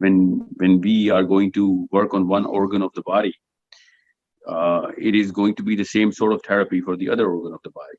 when we are going to work on one organ of the body, it is going to be the same sort of therapy for the other organ of the body.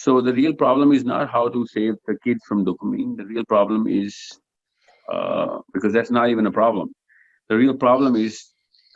So the real problem is not how to save the kids from dopamine. The real problem is because that's not even a problem. The real problem is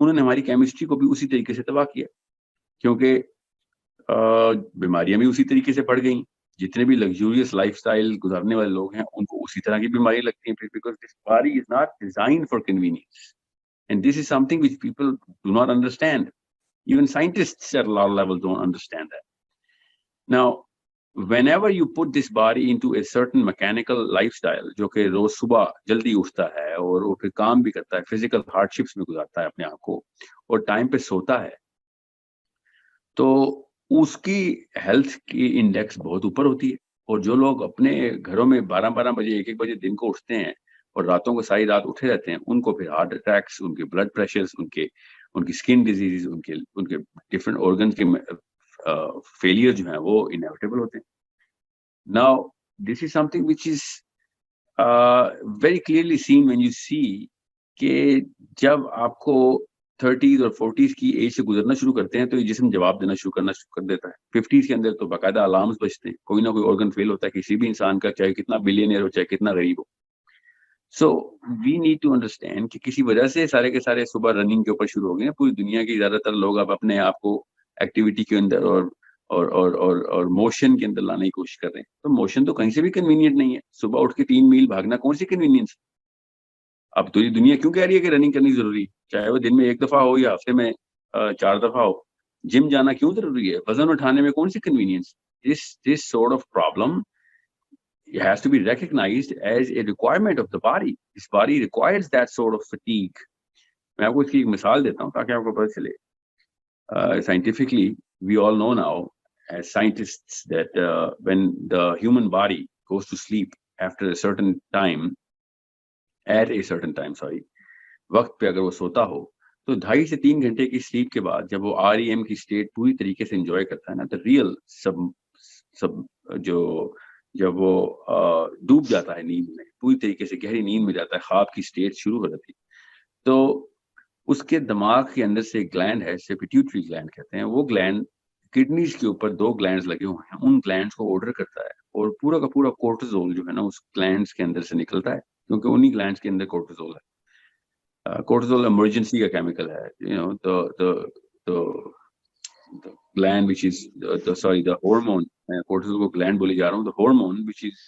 انہوں نے ہماری chemistry کو بھی اسی طریقے سے تباہ کیا, کیونکہ بیماریاں بھی اسی طریقے سے بڑھ گئیں. جتنے بھی لگزوریس لائف اسٹائل گزارنے والے لوگ ہیں ان کو اسی طرح کی بیماری لگتی ہیں, because this body is not design for convenience, and this is some thing which people do not understand. Even scientists at large level don't understand that. Now whenever you put this body into a certain mechanical lifestyle, جو کہ روز صبح جلدی اٹھتا ہے اور وہ پھر کام بھی کرتا ہے, فزیکل ہارڈ شپس میں گزارتا ہے اپنے آپ کو, اور ٹائم پہ سوتا ہے, تو اس کی ہیلتھ کی انڈیکس بہت اوپر ہوتی ہے. اور جو لوگ اپنے گھروں میں 12 بجے 1 بجے دن کو اٹھتے ہیں اور راتوں کو ساری رات اٹھے رہتے ہیں, ان کو پھر ہارٹ اٹیکس, ان کے بلڈ پریشرز, ان کی اسکن ڈیزیز, ان کے ڈفرینٹ آرگنز کے فیلئر جو ہیں وہ انیویٹیبل ہوتے ہیں. Now this is something which is very clearly seen when you see کہ جب آپ کو 30s اور 40s کی ایج سے گزرنا شروع کرتے ہیں تو یہ جسم جواب دینا شروع کر دیتا ہے. 50s کے اندر تو باقاعدہ الارمز بجتے ہیں, کوئی نہ کوئی آرگن فیل ہوتا ہے کسی بھی انسان کا, چاہے کتنا بلینئر ہو چاہے کتنا غریب ہو. سو وی نیڈ ٹو انڈرسٹینڈ کہ کسی وجہ سے سارے کے سارے صبح رننگ کے اوپر شروع ہو گئے ہیں. پوری دنیا کی زیادہ تر لوگ اب اپنے آپ کو ایکٹیویٹی کے اندر اور موشن کے اندر لانے کی کوشش کر رہے ہیں. تو موشن تو کہیں سے بھی کنوینئنٹ نہیں ہے. صبح اٹھ کے 3 میل بھاگنا کون سی کنوینئنس. اب تو یہ دنیا کیوں کہہ رہی ہے کہ رننگ کرنی ضروری ہے, چاہے وہ دن میں 1 دفعہ ہو یا ہفتے میں 4 دفعہ ہو. جم جانا کیوں ضروری ہے, وزن اٹھانے میں کون سی convenience. this sort of problem has to be recognized as a requirement of the body. This body requires that sort of fatigue. میں آپ کو اس کی ایک مثال دیتا ہوں تاکہ آپ کو پتہ چلے. Scientifically we all know now as scientists that when the human body goes to sleep after a certain time, at a certain time, وقت پہ اگر وہ سوتا ہو تو 2.5 سے 3 گھنٹے کی سلیپ کے بعد جب وہ REM کی اسٹیٹ پوری طریقے سے انجوائے کرتا ہے نا, تو ریئل سب جو جب وہ ڈوب جاتا ہے نیند میں, پوری طریقے سے گہری نیند میں جاتا ہے, خواب کی اسٹیٹ شروع ہو جاتی ہے, تو اس کے دماغ کے اندر سے ایک گلینڈ ہے, اسے پیٹیوٹری گلینڈ کہتے ہیں. وہ گلینڈ کڈنیز کے اوپر 2 گلینڈز لگے ہوئے ہیں, ان گلینڈز کو آرڈر کرتا ہے, اور پورا کا پورا کورٹیزول جو ہے نا اس گلینڈز کے اندر سے نکلتا ہے, کیونکہ انہی گلینڈز کے اندر کورٹیزول ہے. کورٹیزول ایمرجنسی کا کیمیکل ہے. the gland which is the hormone, cortisol کو gland بولے جا رہا ہوں, the hormone which is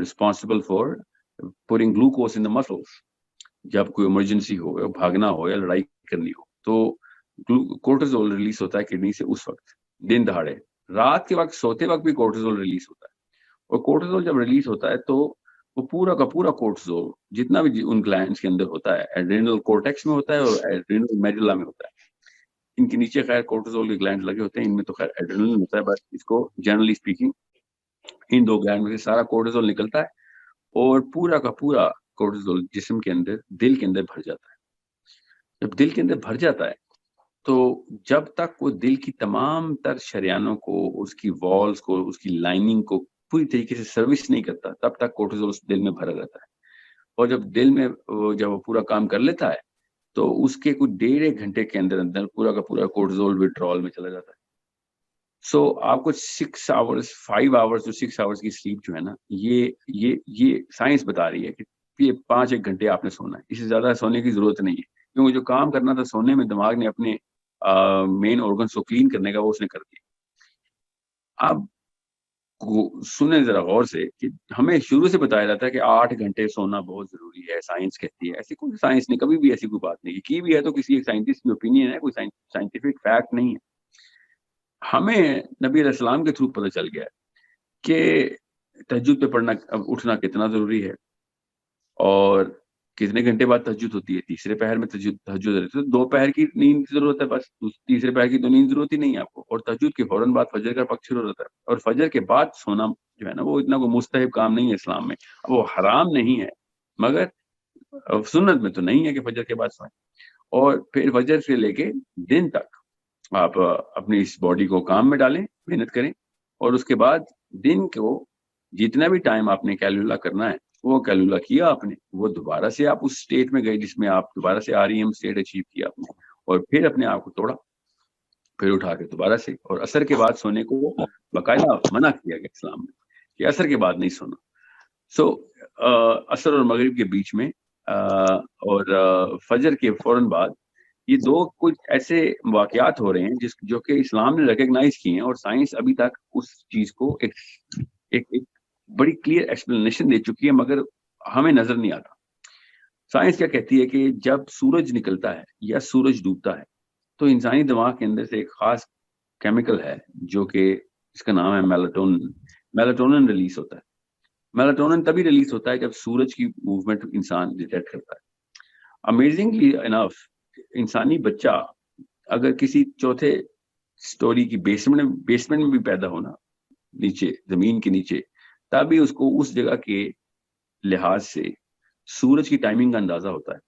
responsible for putting glucose in the muscles. جب کوئی ایمرجنسی ہو یا بھاگنا ہو یا لڑائی کرنی ہو تو کورٹیزول ریلیز ہوتا ہے کڈنی سے اس وقت, دن دہاڑے. رات کے وقت سوتے وقت بھی کورٹیزول ریلیز ہوتا ہے, اور کورٹیزول جب ریلیز ہوتا ہے تو وہ پورا کا پورا کورٹیزول جتنا بھی ان گلینڈز کے اندر ہوتا ہے, ایڈرینل کورٹیکس میں ہوتا ہے اور ایڈرینل میڈولا میں ہوتا ہے. ان کے نیچے خیر کورٹیزول کے گلینڈ لگے ہوتے ہیں, ان میں تو خیر ایڈرینل ہوتا ہے, بس اس کو جنرلی اسپیکنگ ان 2 گلینڈ میں سے سارا کورٹیزول نکلتا ہے, اور پورا کا پورا کورٹیزول جسم کے اندر, دل کے اندر بھر جاتا ہے. جب دل کے اندر بھر جاتا ہے تو جب تک وہ دل کی تمام تر شریانوں کو, اس کی والز کو, اس کی لائننگ کو پوری طریقے سے سروس نہیں کرتا, تب تک کورٹیزول اس دل میں بھرا رہتا ہے. اور جب دل میں جب وہ پورا کام کر لیتا ہے تو اس کے کچھ 1.5 گھنٹے کے اندر اندر پورا کا پورا کورٹیزول وتھڈرال میں چلا جاتا ہے. سو آپ کو 6 آورز 5 آورز تو 6 آورز کی سلیپ جو ہے نا, یہ سائنس بتا رہی ہے کہ یہ 5-1 گھنٹے آپ نے سونا ہے, اس سے زیادہ سونے کی ضرورت نہیں ہے, کیونکہ جو کام کرنا تھا سونے میں دماغ نے اپنے مین آرگنز کو کلین کرنے کا وہ اس نے کر دیا. اب سنیں ذرا غور سے کہ ہمیں شروع سے بتایا جاتا ہے کہ 8 گھنٹے سونا بہت ضروری ہے, سائنس کہتی ہے. ایسی کوئی سائنس نے کبھی بھی ایسی کوئی بات نہیں کی بھی ہے تو کسی ایک سائنٹسٹ کی اوپینین ہے, کوئی سائنٹیفک فیکٹ نہیں ہے. ہمیں نبی علیہ السلام کے تھرو پتہ چل گیا ہے کہ تہجد پہ پڑھنا, اٹھنا کتنا ضروری ہے, اور کتنے گھنٹے بعد تہجد ہوتی ہے. تیسرے پہر میں تہجد ہوتی ہے, 2 پہر کی نیند کی ضرورت ہے, بس تیسرے پہر کی تو نیند ضرورت ہی نہیں ہے آپ کو. اور تہجد کے فوراً بعد فجر کا وقت شروع ہوتا ہے, اور فجر کے بعد سونا جو ہے نا وہ اتنا کوئی مستحب کام نہیں ہے اسلام میں. وہ حرام نہیں ہے مگر سنت میں تو نہیں ہے کہ فجر کے بعد سوئیں. اور پھر فجر سے لے کے دن تک آپ اپنی اس باڈی کو کام میں ڈالیں, محنت کریں, اور اس کے بعد دن کو جتنا بھی ٹائم آپ نے کیلولا کرنا ہے وہ کیلولا کیا آپ نے, وہ دوبارہ سے آپ اس اسٹیٹ میں گئے جس میں آپ دوبارہ سے REM اسٹیٹ اچیو کیا آپ نے, اور پھر اپنے آپ کو توڑا, پھر اٹھا کے دوبارہ سے. اور عصر کے بعد سونے کو باقاعدہ منع کیا گیا اسلام میں کہ عصر کے بعد نہیں سونا. سو عصر اور مغرب کے بیچ میں اور فجر کے فوراً بعد یہ دو کچھ ایسے واقعات ہو رہے ہیں جو کہ اسلام نے ریکگنائز کیے ہیں، اور سائنس ابھی تک اس چیز کو ایک بڑی کلیئر ایکسپلینیشن دے چکی ہے، مگر ہمیں نظر نہیں آتا. سائنس کیا کہتی ہے کہ جب سورج نکلتا ہے یا سورج ڈوبتا ہے تو انسانی دماغ کے اندر سے ایک خاص کیمیکل ہے جو کہ اس کا نام ہے میلاٹونن ریلیز ہوتا ہے. میلاٹونن تبھی ریلیز ہوتا ہے جب سورج کی موومنٹ انسان ڈیٹیکٹ کرتا ہے. امیزنگلی انف انسانی بچہ اگر کسی چوتھے سٹوری کی بیسمنٹ میں بھی پیدا ہونا، نیچے زمین کے نیچے، تبھی اس کو اس جگہ کے لحاظ سے سورج کی ٹائمنگ کا اندازہ ہوتا ہے.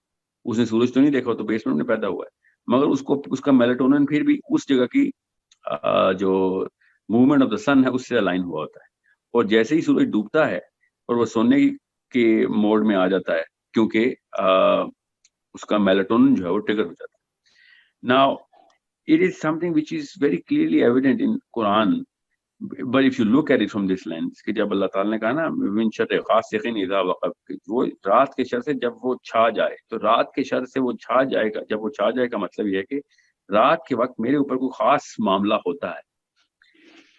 اس نے سورج تو نہیں دیکھا، تو بیسمنٹ میں پیدا ہوا ہے، مگر اس کا میلاٹونن پھر بھی اس جگہ کی جو موومنٹ آف دا سن ہے اس سے الائن ہوا ہوتا ہے. اور جیسے ہی سورج ڈوبتا ہے اور وہ سونے کے موڈ میں آ جاتا ہے، کیونکہ اس کا میلاٹونن جو ہے وہ ٹریگر ہو جاتا ہے. Now, it is something which is very clearly evident in Quran, but if you look at it from this lens, کہ جب اللہ تعالیٰ نے کہا نا من شر غاسق اذا وقب، وہ رات کے شر سے جب وہ چھا جائے، تو رات کے شر سے وہ چھا جائے گا. جب وہ چھا جائے گا مطلب یہ ہے کہ رات کے وقت میرے اوپر کوئی خاص معاملہ ہوتا ہے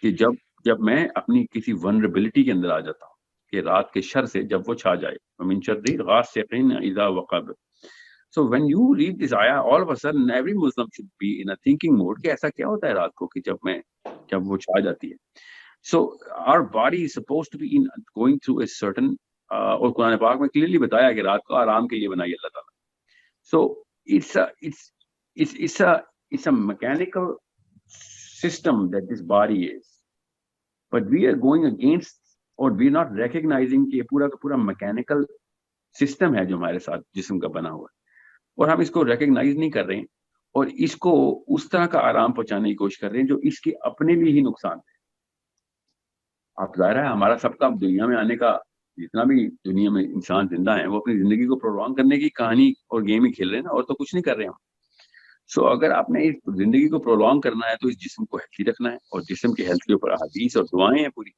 کہ جب میں اپنی کسی ونربلٹی کے اندر آ جاتا ہوں، کہ رات کے شر سے جب وہ چھا جائے. من شر غاسق اذا وقب. So when you read this ayah, all of a sudden every Muslim should be in a thinking mode کہ ایسا کیا ہوتا ہے رات کو کہ جب وہ چھا جاتی ہے. So our body is supposed to be going through a certain اور قرآن پاک میں clearly بتایا کہ رات کو آرام کے لیے بنائی اللہ تعالیٰ. So it's a mechanical system that this body is, but we are going against or we are not recognizing کہ یہ پورا کا پورا mechanical system ہے جو ہمارے ساتھ جسم کا بنا ہوا ہے، اور ہم اس کو ریکگنائز نہیں کر رہے ہیں، اور اس کو اس طرح کا آرام پہنچانے کی کوشش کر رہے ہیں جو اس کے اپنے لیے ہی نقصان ہے. آپ ظاہر ہے ہمارا سب کا دنیا میں آنے کا، جتنا بھی دنیا میں انسان زندہ ہیں، وہ اپنی زندگی کو پرولونگ کرنے کی کہانی اور گیم ہی کھیل رہے ہیں نا، اور تو کچھ نہیں کر رہے ہم. سو اگر آپ نے اس زندگی کو پرولونگ کرنا ہے تو اس جسم کو ہیلتھی رکھنا ہے، اور جسم کی ہیلتھ کے اوپر احادیث اور دعائیں ہیں پوری.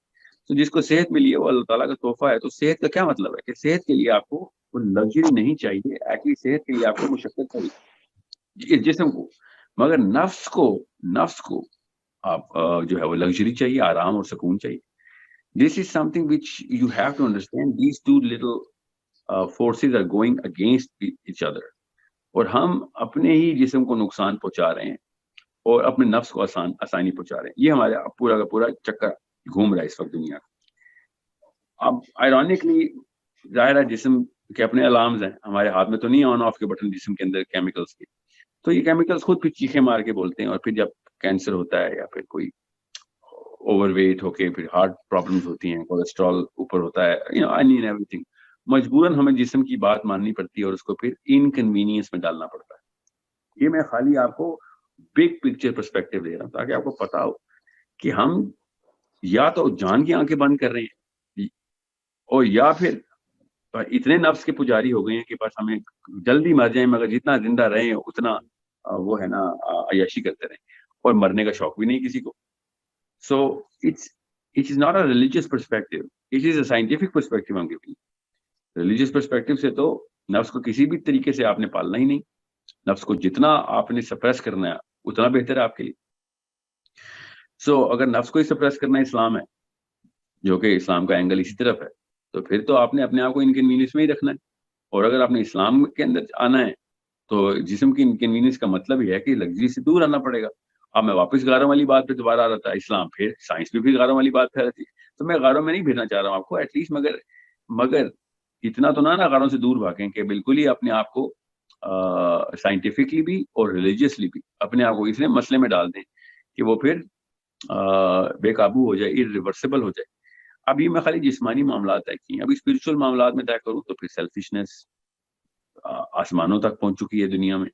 تو جس کو صحت ملی ہے وہ اللہ تعالیٰ کا تحفہ ہے. تو صحت کا کیا مطلب ہے کہ صحت کے لیے آپ کو وہ لگژری نہیں چاہیے، ایکچولی صحت کے لیے آپ کو مشقت چاہیے اس جسم کو، مگر نفس کو آپ جو ہے وہ لگژری چاہیے، آرام اور سکون چاہیے. This is some thing which you have to understand. These two little forces are going against each other, اور ہم اپنے ہی جسم کو نقصان پہنچا رہے ہیں اور اپنے نفس کو آسانی پہنچا رہے ہیں. یہ ہمارا پورا کا پورا چکر گھوم رہا ہے اس وقت دنیا کا. اب آئرونکلی ظاہر ہے جسم کے اپنے الارمز ہیں، ہمارے ہاتھ میں تو نہیں آن آف کے بٹن جسم کے اندر کیمیکلز کے. تو یہ کیمیکلز خود پھر چیخے مار کے بولتے ہیں، اور پھر جب کینسر ہوتا ہے یا پھر کوئی اوور ویٹ ہو کے پھر ہارٹ پرابلمز ہوتی ہیں، کولیسٹرول اوپر ہوتا ہے، ایوری تھنگ، مجبوراً ہمیں جسم کی بات ماننی پڑتی ہے اور اس کو پھر انکنوینئنس میں ڈالنا پڑتا ہے. یہ میں خالی آپ کو بگ پکچر پرسپیکٹو دے رہا ہوں تاکہ آپ کو پتا ہو کہ ہم یا تو جان کی آنکھیں بند کر رہے ہیں، اور یا پھر اتنے نفس کے پجاری ہو گئے ہیں کہ بس ہمیں جلدی مر جائیں، مگر جتنا زندہ رہیں اتنا وہ ہے نا عیاشی کرتے رہیں، اور مرنے کا شوق بھی نہیں کسی کو. So it is not a religious perspective, it is a scientific perspective. ہم کے ریلیجیس پرسپیکٹو سے تو نفس کو کسی بھی طریقے سے آپ نے پالنا ہی نہیں. نفس کو جتنا آپ نے سپریس کرنا ہے اتنا بہتر ہے آپ کے لیے. سو اگر نفس کو ہی سپریس کرنا اسلام ہے، جو کہ اسلام کا اینگل اسی طرف ہے، تو پھر تو آپ نے اپنے آپ کو انکنوینئنس میں ہی رکھنا ہے. اور اگر آپ نے اسلام کے اندر آنا ہے تو جسم کی انکنوینئنس کا مطلب یہ ہے کہ لگژری سے دور آنا پڑے گا. اب میں واپس غاروں والی بات پہ دوبارہ آ رہا تھا، اسلام پھر سائنس بھی غاروں والی بات پھیل رہی ہے. تو میں غاروں میں نہیں بھیجنا چاہ رہا ہوں آپ کو ایٹ لیسٹ، مگر اتنا تو نہ غاروں سے دور بھاگیں کہ بالکل ہی اپنے آپ کو سائنٹیفکلی بھی اور ریلیجیسلی بھی اپنے آپ کو اس لیے مسئلے میں ڈال دیں کہ وہ پھر بے قابو ہو جائے، irreversible ہو جائے. اب یہ میں خالی جسمانی معاملات طے کی ہیں. ابھی اسپرچل معاملات میں طے کروں تو پھر سیلفشنس آسمانوں تک پہنچ چکی ہے دنیا میں.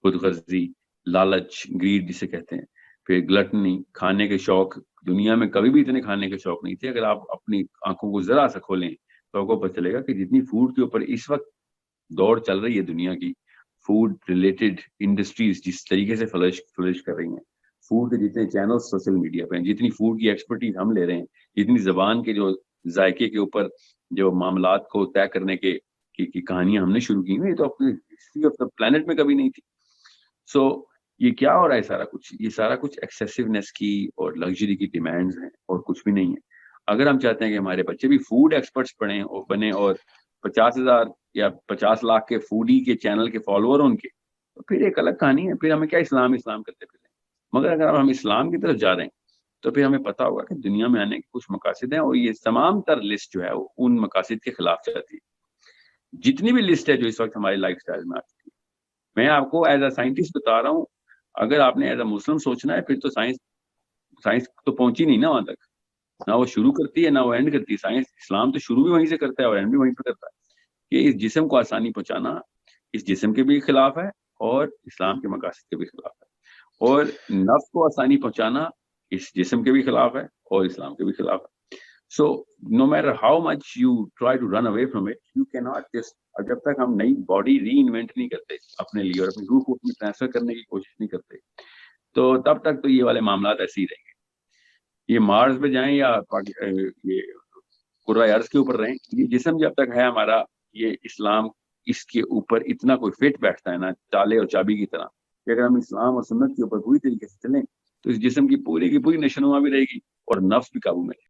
خود غرضی، لالچ، گریڈ جسے کہتے ہیں، پھر گلٹنی، کھانے کے شوق. دنیا میں کبھی بھی اتنے کھانے کے شوق نہیں تھے. اگر آپ اپنی آنکھوں کو ذرا سا کھولیں تو آپ کو پتہ چلے گا کہ جتنی فوڈ کے اوپر اس وقت دوڑ چل رہی ہے دنیا کی، فوڈ ریلیٹڈ انڈسٹریز جس طریقے سے فلرش کر رہی ہیں، فوڈ کے جتنے چینل سوشل میڈیا پہ ہیں، جتنی فوڈ کی ایکسپرٹیز ہم لے رہے ہیں، جتنی زبان کے جو ذائقے کے اوپر جو معاملات کو طے کرنے کی کہانیاں ہم نے شروع کی ہیں، یہ تو اپنی ہسٹری آف دا پلانٹ میں کبھی نہیں تھی. سو یہ کیا ہو رہا ہے سارا کچھ؟ یہ سارا کچھ ایکسیسونیس کی اور لگژری کی ڈیمانڈز ہیں اور کچھ بھی نہیں ہے. اگر ہم چاہتے ہیں کہ ہمارے بچے بھی فوڈ ایکسپرٹس پڑھیں اور بنے اور 50,000 یا 50 لاکھ کے فوڈی کے چینل کے فالوور ان کے، تو پھر ایک الگ کہانی ہے. پھر ہمیں کیا اسلام کرتے پھر. مگر اگر ہم اسلام کی طرف جا رہے ہیں تو پھر ہمیں پتا ہوگا کہ دنیا میں آنے کے کچھ مقاصد ہیں اور یہ تمام تر لسٹ جو ہے وہ ان مقاصد کے خلاف چلتی ہے. جتنی بھی لسٹ ہے جو اس وقت ہماری لائف اسٹائل میں آتی ہے، میں آپ کو ایز اے سائنٹسٹ بتا رہا ہوں. اگر آپ نے ایز اے مسلم سوچنا ہے پھر تو سائنس تو پہنچی نہیں نا وہاں تک. نہ وہ شروع کرتی ہے نہ وہ اینڈ کرتی ہے. سائنس اسلام تو شروع بھی وہیں سے کرتا ہے اور اینڈ بھی وہیں پہ کرتا ہے. کہ اس جسم کو آسانی پہنچانا اس جسم کے بھی خلاف ہے اور اسلام کے مقاصد کے بھی خلاف ہے. اور نفس کو آسانی پہنچانا اس جسم کے بھی خلاف ہے اور اسلام کے بھی خلاف ہے. So no matter how much you try to run away from it, you کی ناٹ جسٹ. جب تک ہم نئی باڈی ری انوینٹ نہیں کرتے اپنے لیے اور اپنی روح کو اپنے ٹرانسفر کرنے کی کوشش نہیں کرتے، تو تب تک تو یہ والے معاملات ایسے ہی رہیں گے. یہ مارس پہ جائیں یا یہ کرۂ ارض کے اوپر رہیں، یہ جسم جب تک ہے ہمارا، یہ اسلام اس کے اوپر اتنا کوئی فٹ بیٹھتا ہے نا تالے اور چابی کی طرح، کہ اگر ہم اسلام اور سنت کے اوپر پوری طریقے سے چلیں تو اس جسم کی پوری نشو نما بھی رہے گی اور نفس بھی قابو میں رہے گی.